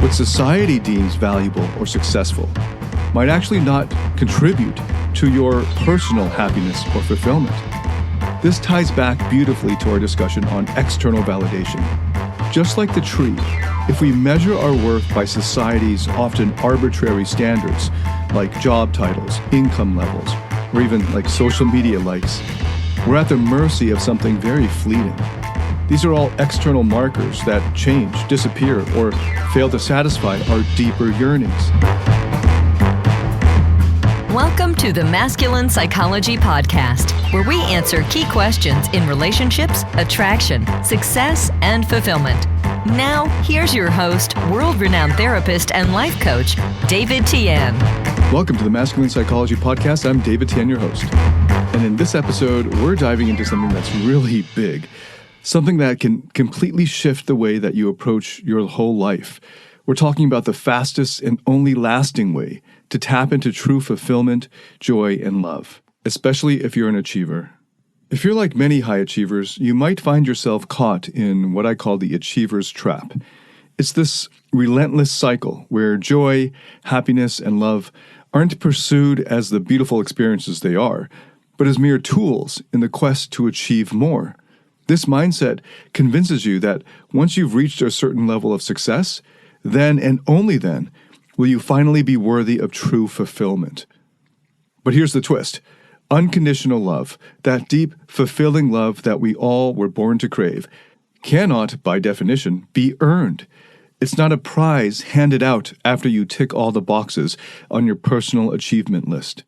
What society deems valuable or successful might actually not contribute to your personal happiness or fulfillment. This ties back beautifully to our discussion on external validation. Just like the tree, if we measure our worth by society's often arbitrary standards, like job titles, income levels, or even like social media likes, we're at the mercy of something very fleeting. These are all external markers that change, disappear, or fail to satisfy our deeper yearnings. Welcome to the Masculine Psychology Podcast, where we answer key questions in relationships, attraction, success, and fulfillment. Now, here's your host, world-renowned therapist and life coach, David Tian. Welcome to the Masculine Psychology Podcast. I'm David Tian, your host. And in this episode, we're diving into something that's really big, something that can completely shift the way that you approach your whole life. We're talking about the fastest and only lasting way to tap into true fulfillment, joy, and love, especially if you're an achiever. If you're like many high achievers, you might find yourself caught in what I call the achiever's trap. It's this relentless cycle where joy, happiness, and love aren't pursued as the beautiful experiences they are, but as mere tools in the quest to achieve more. This mindset convinces you that once you've reached a certain level of success, then and only then will you finally be worthy of true fulfillment. But here's the twist. Unconditional love, that deep, fulfilling love that we all were born to crave, cannot, by definition, be earned. It's not a prize handed out after you tick all the boxes on your personal achievement list.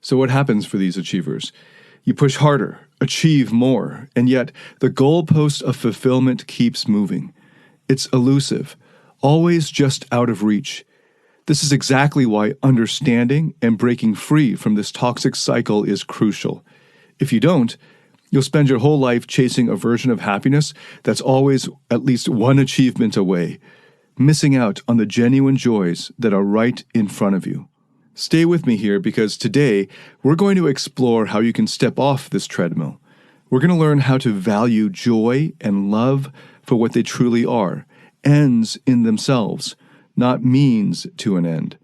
So what happens for these achievers? You push harder, achieve more, and yet the goalpost of fulfillment keeps moving. It's elusive, always just out of reach. This is exactly why understanding and breaking free from this toxic cycle is crucial. If you don't, you'll spend your whole life chasing a version of happiness that's always at least one achievement away, missing out on the genuine joys that are right in front of you. Stay with me here because today we're going to explore how you can step off this treadmill. We're going to learn how to value joy and love for what they truly are, ends in themselves, not means to an end.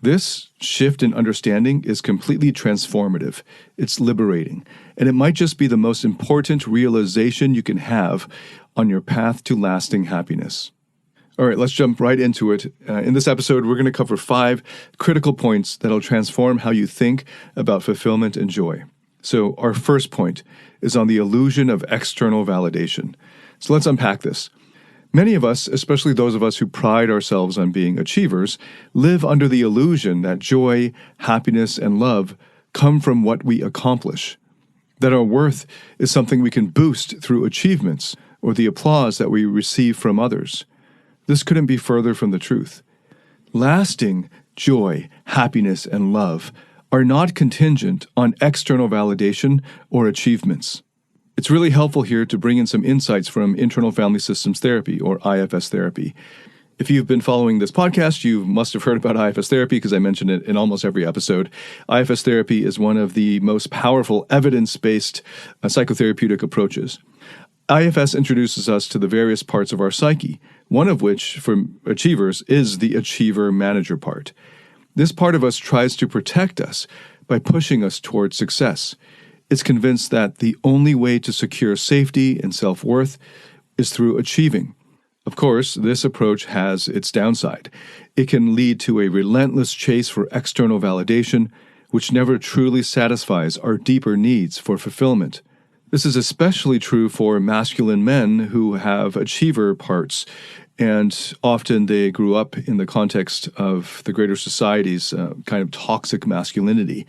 This shift in understanding is completely transformative. It's liberating, and it might just be the most important realization you can have on your path to lasting happiness. All right, let's jump right into it. In this episode, we're going to cover 5 critical points that'll transform how you think about fulfillment and joy. So our first point is on the illusion of external validation. So let's unpack this. Many of us, especially those of us who pride ourselves on being achievers, live under the illusion that joy, happiness, and love come from what we accomplish, that our worth is something we can boost through achievements or the applause that we receive from others. This couldn't be further from the truth. Lasting joy, happiness, and love are not contingent on external validation or achievements. It's really helpful here to bring in some insights from internal family systems therapy, or IFS therapy. If you've been following this podcast, you must have heard about IFS therapy because I mention it in almost every episode. IFS therapy is one of the most powerful evidence-based psychotherapeutic approaches. IFS introduces us to the various parts of our psyche, one of which, for achievers, is the achiever-manager part. This part of us tries to protect us by pushing us towards success. It's convinced that the only way to secure safety and self-worth is through achieving. Of course, this approach has its downside. It can lead to a relentless chase for external validation, which never truly satisfies our deeper needs for fulfillment. This is especially true for masculine men who have achiever parts, and often they grew up in the context of the greater society's kind of toxic masculinity,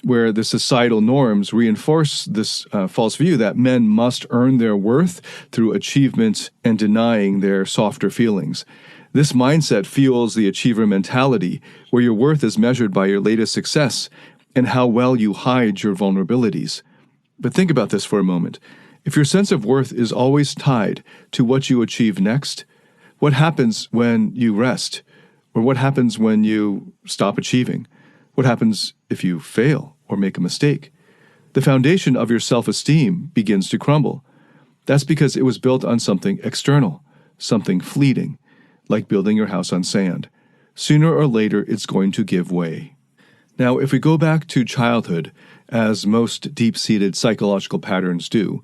where the societal norms reinforce this false view that men must earn their worth through achievements and denying their softer feelings. This mindset fuels the achiever mentality, where your worth is measured by your latest success and how well you hide your vulnerabilities. But think about this for a moment. If your sense of worth is always tied to what you achieve next, what happens when you rest? Or what happens when you stop achieving? What happens if you fail or make a mistake? The foundation of your self-esteem begins to crumble. That's because it was built on something external, something fleeting. like building your house on sand. Sooner or later, it's going to give way. Now, if we go back to childhood, as most deep-seated psychological patterns do,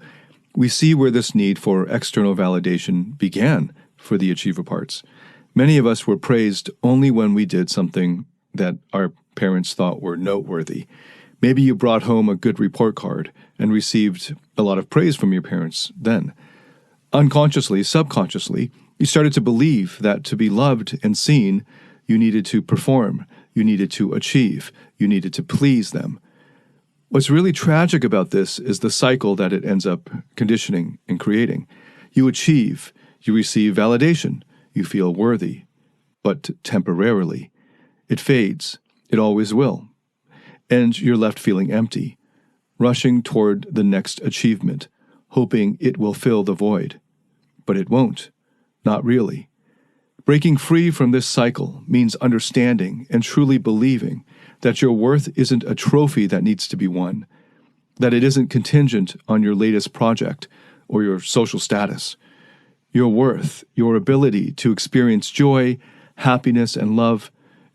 we see where this need for external validation began for the achiever parts. Many of us were praised only when we did something that our parents thought were noteworthy. Maybe you brought home a good report card and received a lot of praise from your parents then. Unconsciously, subconsciously, you started to believe that to be loved and seen, you needed to perform, you needed to achieve, you needed to please them. What's really tragic about this is the cycle that it ends up conditioning and creating. You achieve, you receive validation, you feel worthy, but temporarily. It fades, it always will, and you're left feeling empty, rushing toward the next achievement, hoping it will fill the void. But it won't, not really. Breaking free from this cycle means understanding and truly believing that your worth isn't a trophy that needs to be won, that it isn't contingent on your latest project or your social status. Your worth, your ability to experience joy, happiness, and love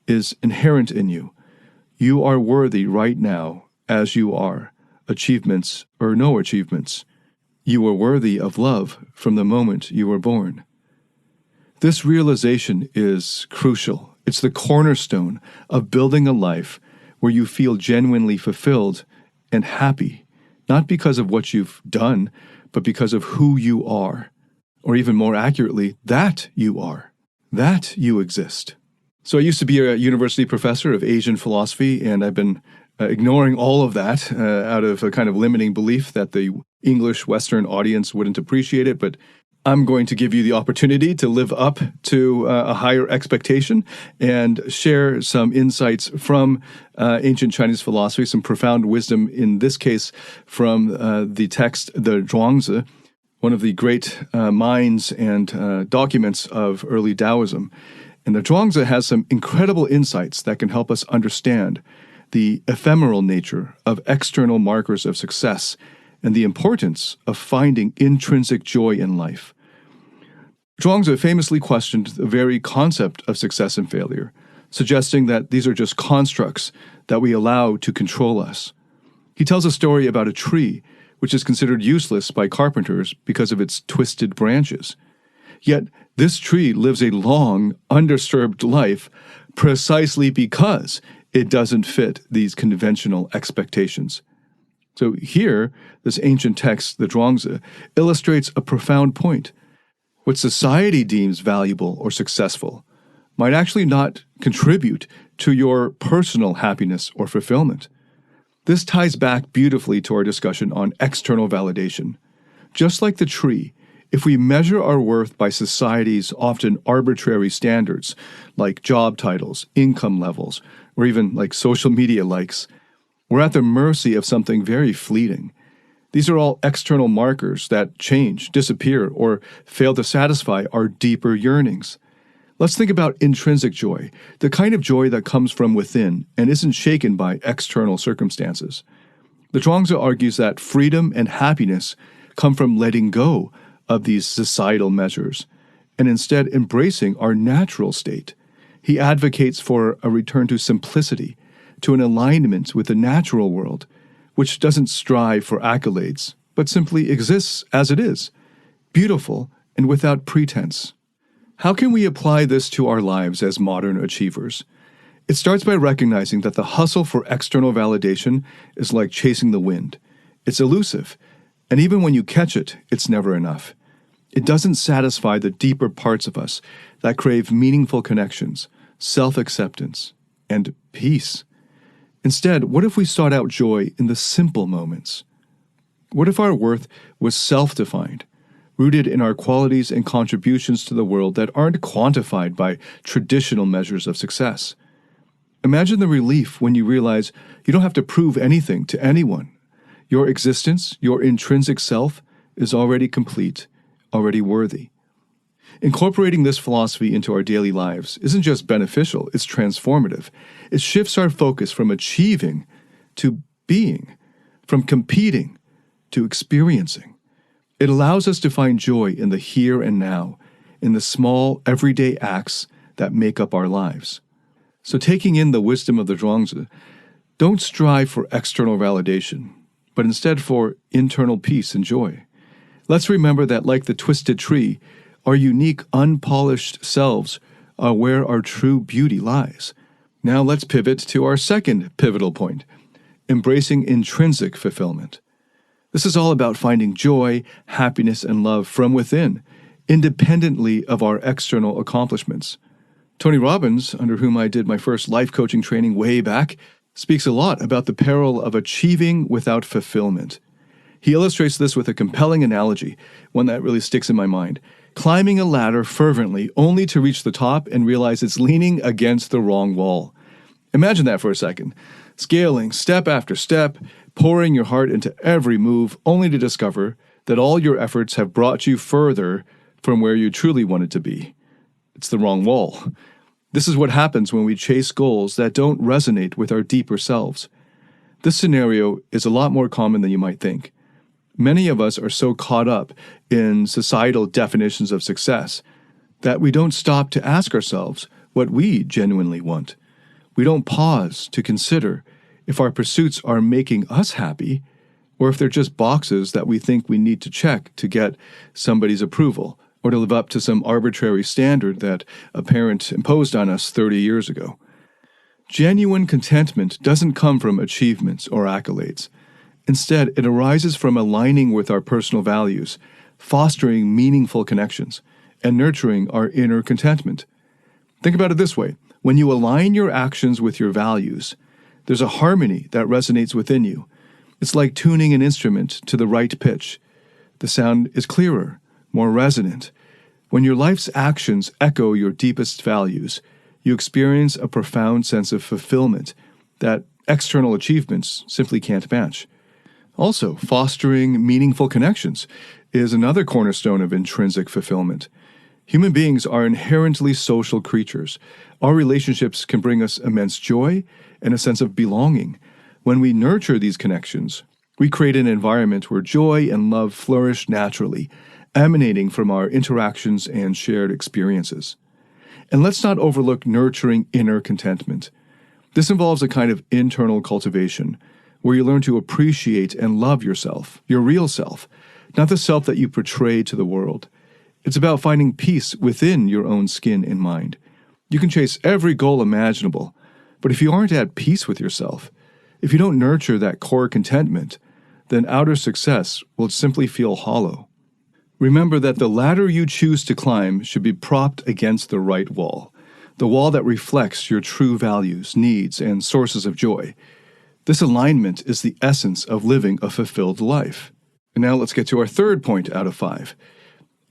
is inherent in you. You are worthy right now as you are, achievements or no achievements. You are worthy of love from the moment you were born. This realization is crucial. It's the cornerstone of building a life where you feel genuinely fulfilled and happy, not because of what you've done, but because of who you are, or even more accurately, that you are, that you exist. So I used to be a university professor of Asian philosophy, and I've been ignoring all of that out of a kind of limiting belief that the English Western audience wouldn't appreciate it, but I'm going to give you the opportunity to live up to a higher expectation and share some insights from ancient Chinese philosophy, some profound wisdom, in this case from the text, the Zhuangzi, one of the great minds and documents of early Taoism. And the Zhuangzi has some incredible insights that can help us understand the ephemeral nature of external markers of success and the importance of finding intrinsic joy in life. Zhuangzi famously questioned the very concept of success and failure, suggesting that these are just constructs that we allow to control us. He tells a story about a tree which is considered useless by carpenters because of its twisted branches. Yet this tree lives a long, undisturbed life precisely because it doesn't fit these conventional expectations. So here, this ancient text, the Zhuangzi, illustrates a profound point. What society deems valuable or successful might actually not contribute to your personal happiness or fulfillment. This ties back beautifully to our discussion on external validation. Just like the tree, if we measure our worth by society's often arbitrary standards, like job titles, income levels, or even like social media likes, we're at the mercy of something very fleeting. These are all external markers that change, disappear, or fail to satisfy our deeper yearnings. Let's think about intrinsic joy, the kind of joy that comes from within and isn't shaken by external circumstances. The Zhuangzi argues that freedom and happiness come from letting go of these societal measures and instead embracing our natural state. He advocates for a return to simplicity, to an alignment with the natural world, which doesn't strive for accolades, but simply exists as it is, beautiful and without pretense. How can we apply this to our lives as modern achievers? It starts by recognizing that the hustle for external validation is like chasing the wind. It's elusive, and even when you catch it, it's never enough. It doesn't satisfy the deeper parts of us that crave meaningful connections, self-acceptance, and peace. Instead, what if we sought out joy in the simple moments? What if our worth was self-defined, rooted in our qualities and contributions to the world that aren't quantified by traditional measures of success? Imagine the relief when you realize you don't have to prove anything to anyone. Your existence, your intrinsic self, is already complete, already worthy. Incorporating this philosophy into our daily lives isn't just beneficial, it's transformative. It shifts our focus from achieving to being, from competing to experiencing. It allows us to find joy in the here and now, in the small, everyday acts that make up our lives. So taking in the wisdom of the Zhuangzi, don't strive for external validation, but instead for internal peace and joy. Let's remember that like the twisted tree, our unique, unpolished selves are where our true beauty lies. Now let's pivot to our second pivotal point, embracing intrinsic fulfillment. This is all about finding joy, happiness, and love from within, independently of our external accomplishments. Tony Robbins, under whom I did my first life coaching training way back, speaks a lot about the peril of achieving without fulfillment. He illustrates this with a compelling analogy, one that really sticks in my mind. Climbing a ladder fervently only to reach the top and realize it's leaning against the wrong wall. Imagine that for a second. Scaling step after step, pouring your heart into every move, only to discover that all your efforts have brought you further from where you truly wanted to be. It's the wrong wall. This is what happens when we chase goals that don't resonate with our deeper selves. This scenario is a lot more common than you might think. Many of us are so caught up in societal definitions of success that we don't stop to ask ourselves what we genuinely want. We don't pause to consider if our pursuits are making us happy or if they're just boxes that we think we need to check to get somebody's approval or to live up to some arbitrary standard that a parent imposed on us 30 years ago. Genuine contentment doesn't come from achievements or accolades. Instead, it arises from aligning with our personal values, fostering meaningful connections, and nurturing our inner contentment. Think about it this way. When you align your actions with your values, there's a harmony that resonates within you. It's like tuning an instrument to the right pitch. The sound is clearer, more resonant. When your life's actions echo your deepest values, you experience a profound sense of fulfillment that external achievements simply can't match. Also, fostering meaningful connections is another cornerstone of intrinsic fulfillment. Human beings are inherently social creatures. Our relationships can bring us immense joy and a sense of belonging. When we nurture these connections, we create an environment where joy and love flourish naturally, emanating from our interactions and shared experiences. And let's not overlook nurturing inner contentment. This involves a kind of internal cultivation, where you learn to appreciate and love yourself, your real self, not the self that you portray to the world. It's about finding peace within your own skin and mind. You can chase every goal imaginable, but if you aren't at peace with yourself, if you don't nurture that core contentment, then outer success will simply feel hollow. Remember that the ladder you choose to climb should be propped against the right wall, the wall that reflects your true values, needs, and sources of joy. This alignment is the essence of living a fulfilled life. And now let's get to our third point out of 5.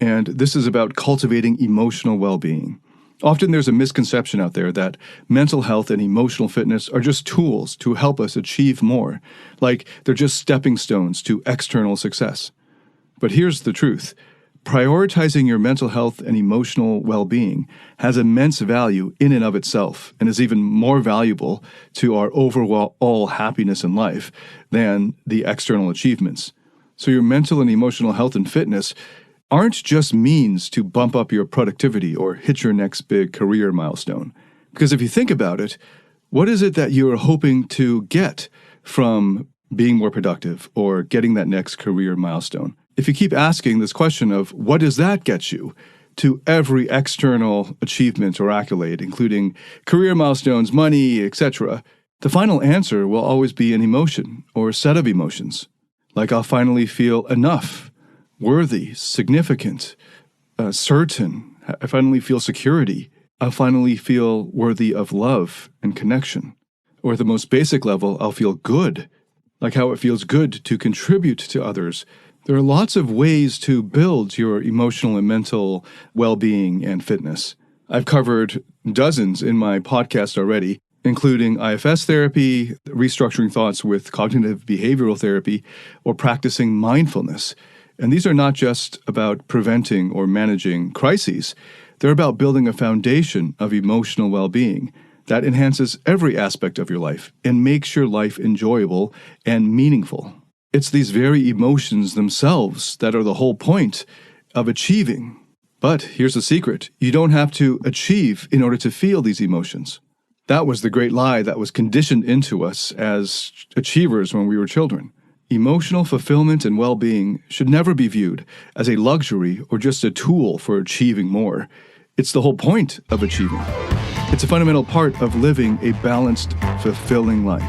And this is about cultivating emotional well-being. Often there's a misconception out there that mental health and emotional fitness are just tools to help us achieve more, like they're just stepping stones to external success. But here's the truth. Prioritizing your mental health and emotional well-being has immense value in and of itself and is even more valuable to our overall happiness in life than the external achievements. So your mental and emotional health and fitness aren't just means to bump up your productivity or hit your next big career milestone. Because if you think about it, what is it that you're hoping to get from being more productive or getting that next career milestone? If you keep asking this question of what does that get you to every external achievement or accolade, including career milestones, money, etc., the final answer will always be an emotion or a set of emotions. Like I'll finally feel enough, worthy, significant, certain. I finally feel security. I'll finally feel worthy of love and connection. Or at the most basic level, I'll feel good, like how it feels good to contribute to others. There are lots of ways to build your emotional and mental well-being and fitness. I've covered dozens in my podcast already, including IFS therapy, restructuring thoughts with cognitive behavioral therapy, or practicing mindfulness. And these are not just about preventing or managing crises. They're about building a foundation of emotional well-being that enhances every aspect of your life and makes your life enjoyable and meaningful. It's these very emotions themselves that are the whole point of achieving But here's the secret. You don't have to achieve in order to feel these emotions. That was the great lie that was conditioned into us as achievers when we were children. Emotional fulfillment and well-being should never be viewed as a luxury or just a tool for achieving more. It's the whole point of achieving. It's a fundamental part of living a balanced, fulfilling life.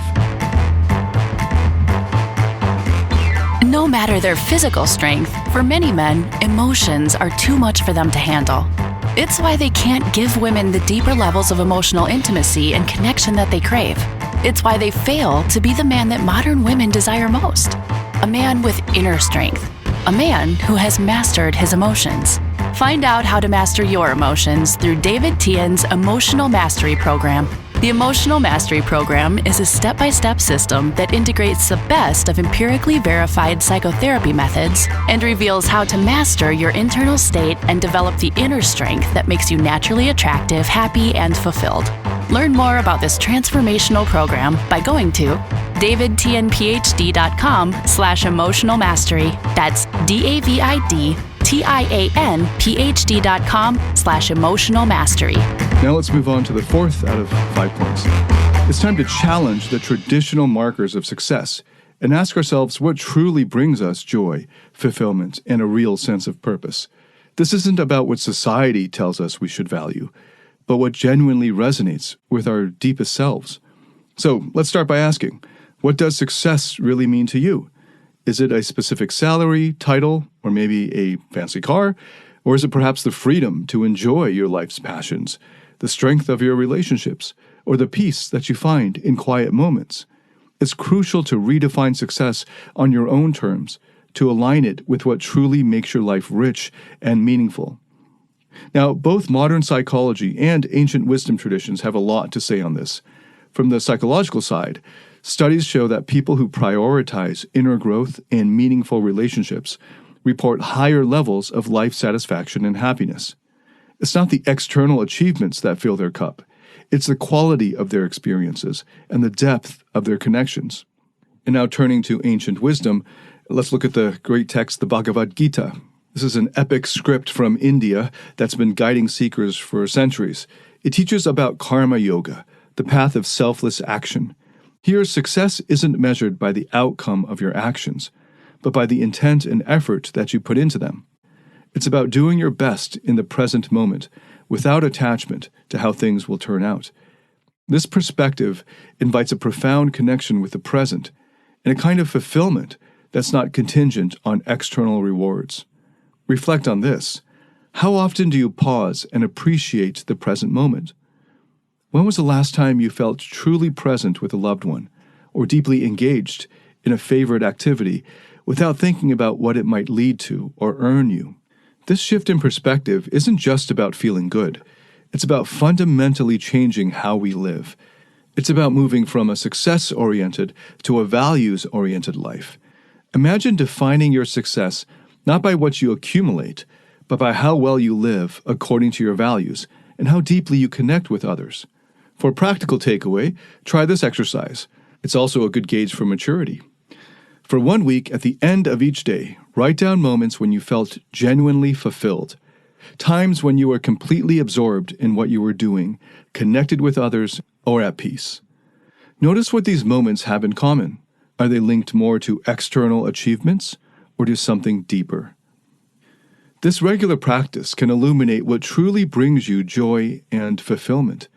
No matter their physical strength, for many men, emotions are too much for them to handle. It's why they can't give women the deeper levels of emotional intimacy and connection that they crave. It's why they fail to be the man that modern women desire most. A man with inner strength. A man who has mastered his emotions. Find out how to master your emotions through David Tian's Emotional Mastery Program. The Emotional Mastery Program is a step-by-step system that integrates the best of empirically verified psychotherapy methods and reveals how to master your internal state and develop the inner strength that makes you naturally attractive, happy, and fulfilled. Learn more about this transformational program by going to davidtianphd.com/emotional mastery. That's DAVIDTIANPHD.com/emotional mastery. Now let's move on to the fourth out of 5 points. It's time to challenge the traditional markers of success and ask ourselves what truly brings us joy, fulfillment, and a real sense of purpose. This isn't about what society tells us we should value, but what genuinely resonates with our deepest selves. So let's start by asking, what does success really mean to you? Is it a specific salary, title, or maybe a fancy car? Or is it perhaps the freedom to enjoy your life's passions, the strength of your relationships, or the peace that you find in quiet moments? It's crucial to redefine success on your own terms, to align it with what truly makes your life rich and meaningful. Now, both modern psychology and ancient wisdom traditions have a lot to say on this. From the psychological side, studies show that people who prioritize inner growth and meaningful relationships report higher levels of life satisfaction and happiness. It's not the external achievements that fill their cup. It's the quality of their experiences and the depth of their connections. And now turning to ancient wisdom, let's look at the great text, the Bhagavad Gita. This is an epic script from India that's been guiding seekers for centuries. It teaches about karma yoga, the path of selfless action. Here, success isn't measured by the outcome of your actions, but by the intent and effort that you put into them. It's about doing your best in the present moment, without attachment to how things will turn out. This perspective invites a profound connection with the present and a kind of fulfillment that's not contingent on external rewards. Reflect on this. How often do you pause and appreciate the present moment? When was the last time you felt truly present with a loved one, or deeply engaged in a favorite activity without thinking about what it might lead to or earn you? This shift in perspective isn't just about feeling good. It's about fundamentally changing how we live. It's about moving from a success-oriented to a values-oriented life. Imagine defining your success not by what you accumulate, but by how well you live according to your values and how deeply you connect with others. For a practical takeaway, try this exercise. It's also a good gauge for maturity. For 1 week, at the end of each day, write down moments when you felt genuinely fulfilled, times when you were completely absorbed in what you were doing, connected with others, or at peace. Notice what these moments have in common. Are they linked more to external achievements or to something deeper? This regular practice can illuminate what truly brings you joy and fulfillment.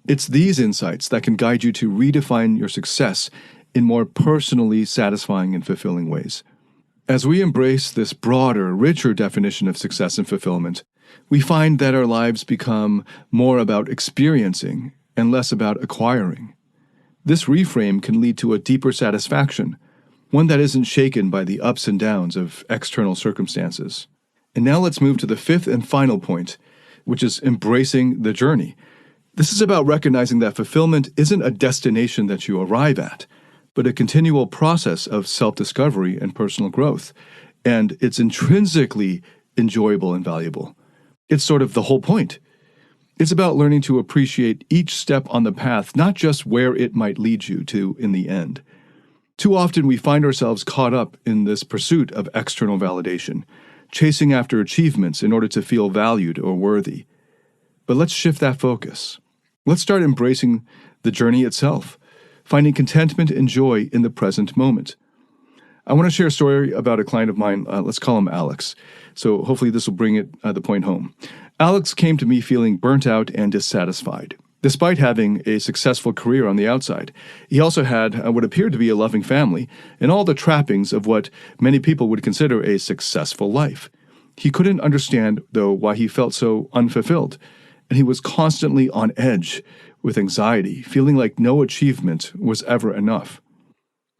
It's these insights that can guide you to redefine your success in more personally satisfying and fulfilling ways. As we embrace this broader, richer definition of success and fulfillment, we find that our lives become more about experiencing and less about acquiring. This reframe can lead to a deeper satisfaction, one that isn't shaken by the ups and downs of external circumstances. And now let's move to the fifth and final point, which is embracing the journey. This is about recognizing that fulfillment isn't a destination that you arrive at, but a continual process of self-discovery and personal growth. And it's intrinsically enjoyable and valuable. It's sort of the whole point. It's about learning to appreciate each step on the path, not just where it might lead you to in the end. Too often we find ourselves caught up in this pursuit of external validation, chasing after achievements in order to feel valued or worthy. But let's shift that focus. Let's start embracing the journey itself, finding contentment and joy in the present moment. I want to share a story about a client of mine. Let's call him Alex. So hopefully this will bring the point home. Alex came to me feeling burnt out and dissatisfied. Despite having a successful career on the outside, he also had what appeared to be a loving family and all the trappings of what many people would consider a successful life. He couldn't understand, though, why he felt so unfulfilled, and he was constantly on edge with anxiety, feeling like no achievement was ever enough.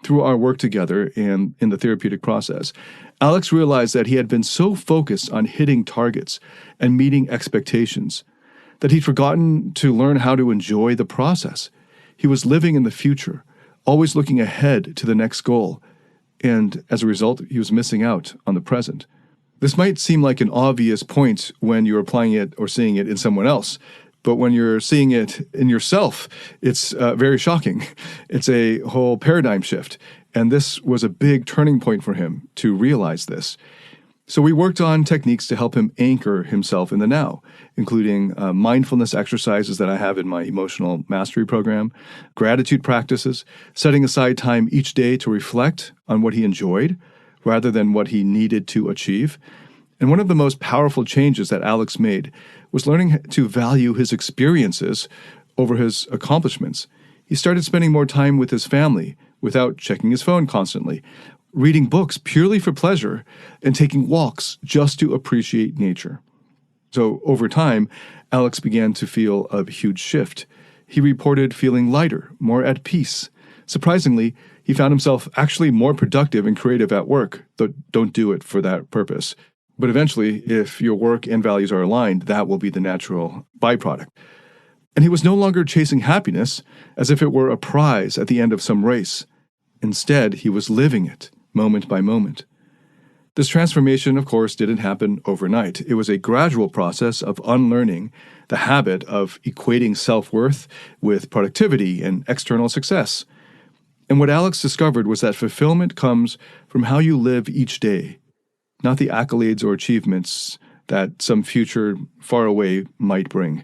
Through our work together and in the therapeutic process, Alex realized that he had been so focused on hitting targets and meeting expectations that he'd forgotten to learn how to enjoy the process. He was living in the future, always looking ahead to the next goal, and as a result, he was missing out on the present. This might seem like an obvious point when you're applying it or seeing it in someone else, but when you're seeing it in yourself, it's very shocking. It's a whole paradigm shift, and this was a big turning point for him to realize this. So we worked on techniques to help him anchor himself in the now, including mindfulness exercises that I have in my emotional mastery program, gratitude practices, setting aside time each day to reflect on what he enjoyed rather than what he needed to achieve. And one of the most powerful changes that Alex made was learning to value his experiences over his accomplishments. He started spending more time with his family without checking his phone constantly, reading books purely for pleasure, and taking walks just to appreciate nature. So over time, Alex began to feel a huge shift. He reported feeling lighter, more at peace. Surprisingly, he found himself actually more productive and creative at work, though don't do it for that purpose. But eventually, if your work and values are aligned, that will be the natural byproduct. And he was no longer chasing happiness as if it were a prize at the end of some race. Instead, he was living it, moment by moment. This transformation, of course, didn't happen overnight. It was a gradual process of unlearning the habit of equating self-worth with productivity and external success. And what Alex discovered was that fulfillment comes from how you live each day, not the accolades or achievements that some future far away might bring.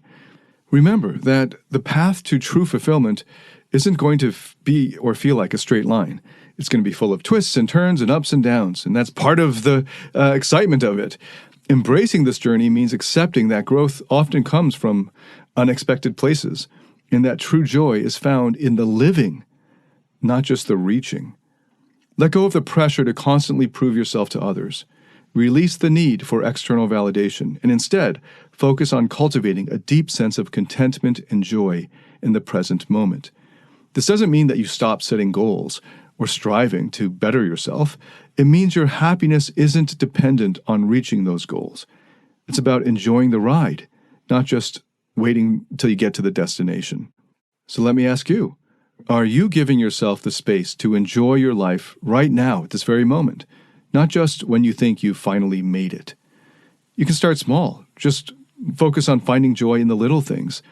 Remember that the path to true fulfillment isn't going to be or feel like a straight line. It's going to be full of twists and turns and ups and downs, and that's part of the excitement of it. Embracing this journey means accepting that growth often comes from unexpected places, and that true joy is found in the living, not just the reaching. Let go of the pressure to constantly prove yourself to others. Release the need for external validation, and instead focus on cultivating a deep sense of contentment and joy in the present moment. This doesn't mean that you stop setting goals or striving to better yourself. It means your happiness isn't dependent on reaching those goals. It's about enjoying the ride, not just waiting till you get to the destination. So let me ask you, are you giving yourself the space to enjoy your life right now at this very moment? Not just when you think you've finally made it. You can start small. Just focus on finding joy in the little things.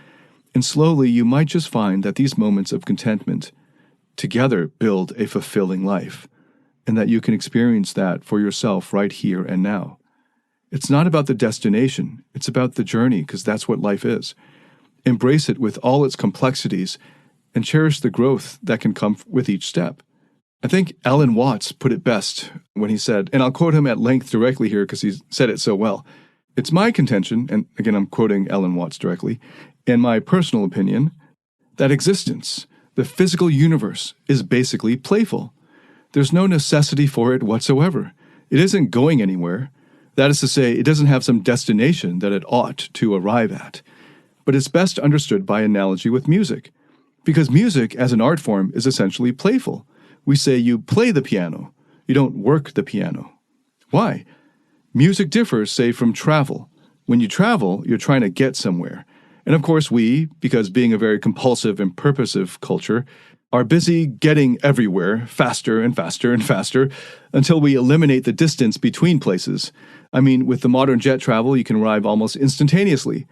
And slowly you might just find that these moments of contentment together build a fulfilling life, and that you can experience that for yourself right here and now. It's not about the destination. It's about the journey, because that's what life is. Embrace it with all its complexities and cherish the growth that can come with each step. I think Alan Watts put it best when he said, and I'll quote him at length directly here because he said it so well, "It's my contention," and again I'm quoting Alan Watts directly, "and my personal opinion, that existence, the physical universe, is basically playful. There's no necessity for it whatsoever. It isn't going anywhere. That is to say, it doesn't have some destination that it ought to arrive at. But it's best understood by analogy with music, because music as an art form is essentially playful. We say you play the piano. You don't work the piano. Why? Music differs, say, from travel. When you travel, you're trying to get somewhere. And of course we, because being a very compulsive and purposive culture, are busy getting everywhere faster and faster and faster until we eliminate the distance between places. I mean, with the modern jet travel, you can arrive almost instantaneously.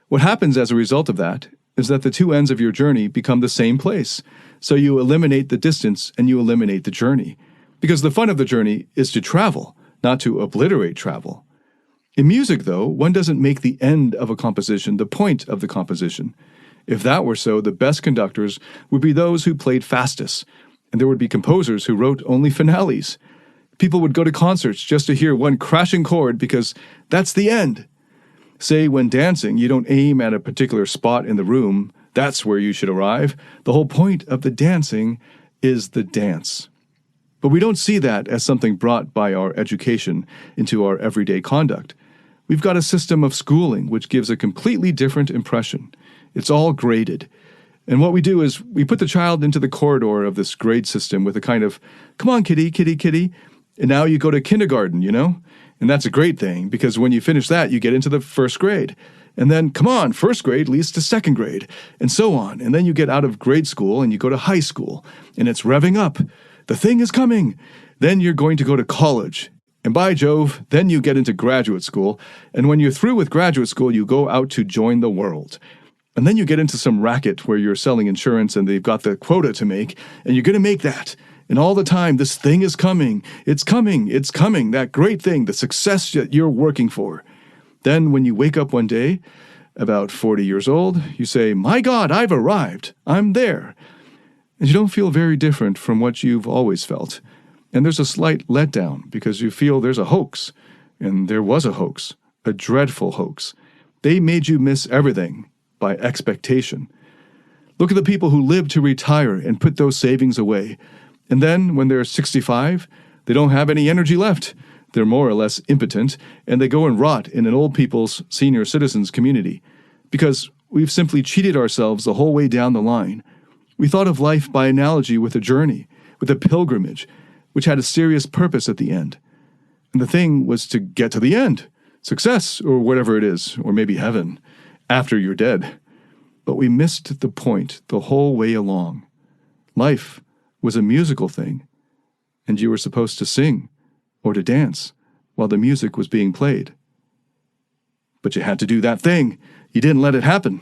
What happens as a result of that is that the two ends of your journey become the same place. So you eliminate the distance and you eliminate the journey. Because the fun of the journey is to travel, not to obliterate travel. In music, though, one doesn't make the end of a composition the point of the composition. If that were so, the best conductors would be those who played fastest, and there would be composers who wrote only finales. People would go to concerts just to hear one crashing chord because that's the end. Say, when dancing, you don't aim at a particular spot in the room. That's where you should arrive. The whole point of the dancing is the dance. But we don't see that as something brought by our education into our everyday conduct. We've got a system of schooling which gives a completely different impression. It's all graded. And what we do is we put the child into the corridor of this grade system with a kind of, come on, kitty, kitty, kitty. And now you go to kindergarten, And that's a great thing, because when you finish that, you get into the first grade. And then, come on, first grade leads to second grade, and so on. And then you get out of grade school and you go to high school, and it's revving up. The thing is coming. Then you're going to go to college. And by Jove, then you get into graduate school. And when you're through with graduate school, you go out to join the world. And then you get into some racket where you're selling insurance and they've got the quota to make, and you're going to make that. And all the time, this thing is coming. It's coming. It's coming. That great thing, the success that you're working for. Then when you wake up one day, about 40 years old, you say, my God, I've arrived. I'm there. And you don't feel very different from what you've always felt. And there's a slight letdown because you feel there's a hoax. And there was a hoax, a dreadful hoax. They made you miss everything by expectation. Look at the people who live to retire and put those savings away. And then when they're 65, they don't have any energy left. They're more or less impotent, and they go and rot in an old people's senior citizens community. Because we've simply cheated ourselves the whole way down the line. We thought of life by analogy with a journey, with a pilgrimage, which had a serious purpose at the end. And the thing was to get to the end, success, or whatever it is, or maybe heaven, after you're dead. But we missed the point the whole way along. Life was a musical thing, and you were supposed to sing or to dance while the music was being played. But you had to do that thing. You didn't let it happen.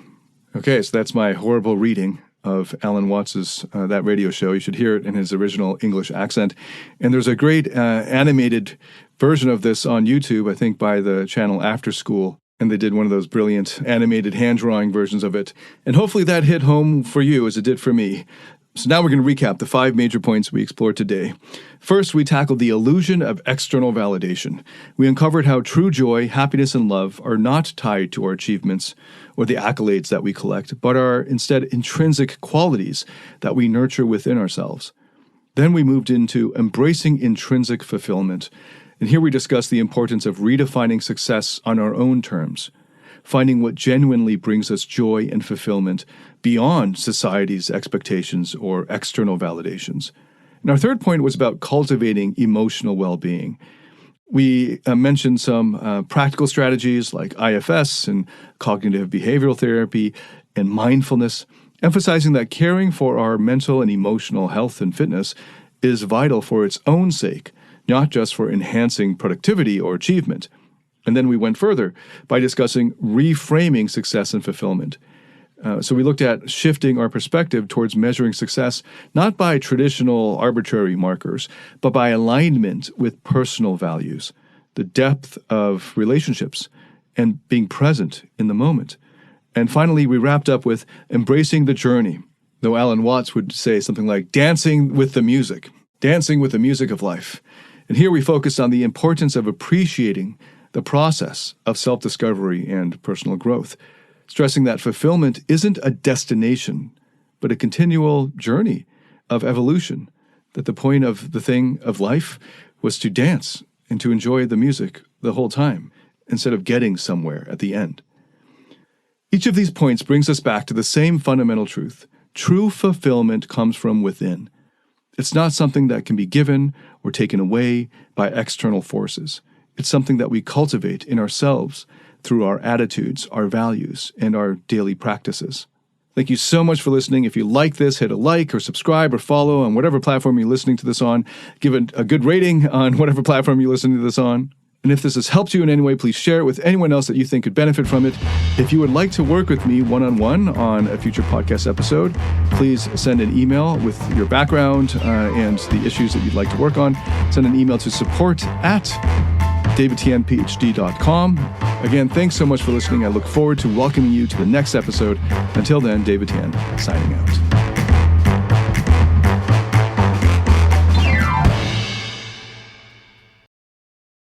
Okay, so that's my horrible reading of Alan Watts's That Radio Show. You should hear it in his original English accent. And there's a great animated version of this on YouTube, I think by the channel After School. And they did one of those brilliant animated hand-drawing versions of it. And hopefully that hit home for you as it did for me. So now we're going to recap the 5 major points we explored today. First, we tackled the illusion of external validation. We uncovered how true joy, happiness, and love are not tied to our achievements or the accolades that we collect, but are instead intrinsic qualities that we nurture within ourselves. Then we moved into embracing intrinsic fulfillment. And here we discussed the importance of redefining success on our own terms, finding what genuinely brings us joy and fulfillment beyond society's expectations or external validations. And our third point was about cultivating emotional well-being. We mentioned some practical strategies like IFS and cognitive behavioral therapy and mindfulness, emphasizing that caring for our mental and emotional health and fitness is vital for its own sake, not just for enhancing productivity or achievement. And then we went further by discussing reframing success and fulfillment. So we looked at shifting our perspective towards measuring success, not by traditional arbitrary markers, but by alignment with personal values, the depth of relationships, and being present in the moment. And finally, we wrapped up with embracing the journey, though Alan Watts would say something like dancing with the music of life. And here we focused on the importance of appreciating the process of self-discovery and personal growth, stressing that fulfillment isn't a destination, but a continual journey of evolution, that the point of the thing of life was to dance and to enjoy the music the whole time, instead of getting somewhere at the end. Each of these points brings us back to the same fundamental truth. True fulfillment comes from within. It's not something that can be given or taken away by external forces. It's something that we cultivate in ourselves through our attitudes, our values, and our daily practices. Thank you so much for listening. If you like this, hit a like or subscribe or follow on whatever platform you're listening to this on. Give it a good rating on whatever platform you're listening to this on. And if this has helped you in any way, please share it with anyone else that you think could benefit from it. If you would like to work with me one-on-one on a future podcast episode, please send an email with your background and the issues that you'd like to work on. Send an email to support@ davidtianphd.com. Again, thanks so much for listening. I look forward to welcoming you to the next episode. Until then, David Tian, signing out.